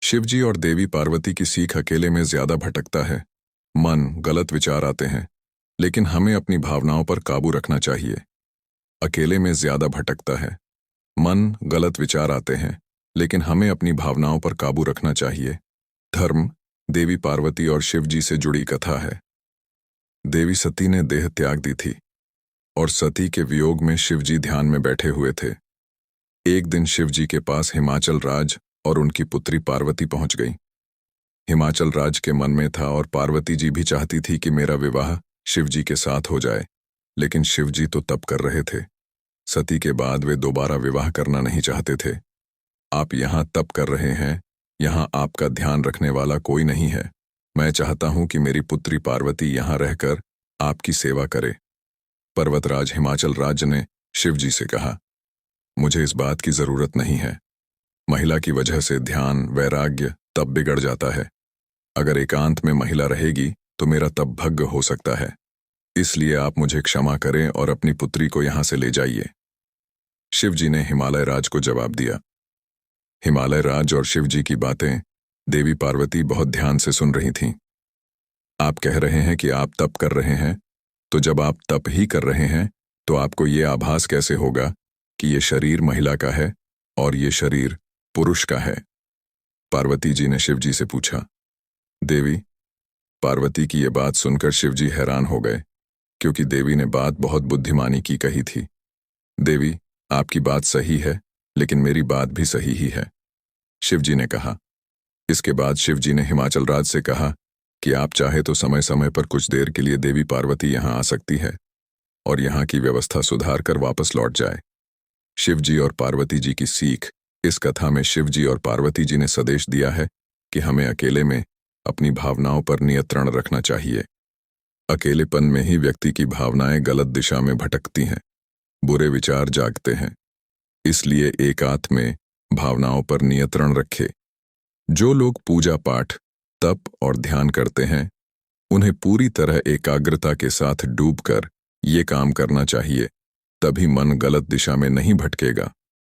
शिवजी और देवी पार्वती की सीख अकेले में ज्यादा भटकता है। मन, गलत विचार आते हैं, लेकिन हमें अपनी भावनाओं पर काबू रखना चाहिए। अकेले में ज्यादा भटकता है। मन, गलत विचार आते हैं, लेकिन हमें अपनी भावनाओं पर काबू रखना चाहिए। धर्म, देवी पार्वती और शिवजी से जुड़ी कथा है। देवी सती ने देह त्याग दी थी और सती के वियोग में शिवजी ध्यान में बैठे हुए थे। एक दिन शिवजी के पास हिमाचल राज और उनकी पुत्री पार्वती पहुंच गई। हिमाचल राज के मन में था और पार्वती जी भी चाहती थी कि मेरा विवाह शिवजी के साथ हो जाए, लेकिन शिवजी तो तप कर रहे थे। सती के बाद वे दोबारा विवाह करना नहीं चाहते थे। आप यहाँ तप कर रहे हैं, यहाँ आपका ध्यान रखने वाला कोई नहीं है। मैं चाहता हूं कि मेरी पुत्री पार्वती यहाँ रहकर आपकी सेवा करे। पर्वतराज हिमाचल राज ने शिवजी से कहा, मुझे इस बात की जरूरत नहीं है। महिला की वजह से ध्यान, वैराग्य तब बिगड़ जाता है। अगर एकांत में महिला रहेगी तो मेरा तप भंग हो सकता है। इसलिए आप मुझे क्षमा करें और अपनी पुत्री को यहां से ले जाइए। शिवजी ने हिमालय राज को जवाब दिया। हिमालय राज और शिवजी की बातें देवी पार्वती बहुत ध्यान से सुन रही थीं। आप कह रहे हैं कि आप तप कर रहे हैं, तो जब आप तप ही कर रहे हैं तो आपको ये आभास कैसे होगा कि ये शरीर महिला का है और ये शरीर पुरुष का है? पार्वती जी ने शिवजी से पूछा। देवी, पार्वती की ये बात सुनकर शिवजी हैरान हो गए, क्योंकि देवी ने बात बहुत बुद्धिमानी की कही थी। देवी, आपकी बात सही है, लेकिन मेरी बात भी सही ही है, शिवजी ने कहा। इसके बाद शिवजी ने हिमाचल राज से कहा कि आप चाहे तो समय समय पर कुछ देर के लिए देवी पार्वती यहाँ आ सकती है और यहाँ की व्यवस्था सुधार कर वापस लौट जाए। शिवजी और पार्वती जी की सीख इस कथा में शिवजी और पार्वती जी ने संदेश दिया है कि हमें अकेले में अपनी भावनाओं पर नियंत्रण रखना चाहिए। अकेलेपन में ही व्यक्ति की भावनाएं गलत दिशा में भटकती हैं, बुरे विचार जागते हैं। इसलिए एकांत में भावनाओं पर नियंत्रण रखे। जो लोग पूजा पाठ, तप और ध्यान करते हैं, उन्हें पूरी तरह एकाग्रता के साथ डूबकर ये काम करना चाहिए, तभी मन गलत दिशा में नहीं भटकेगा।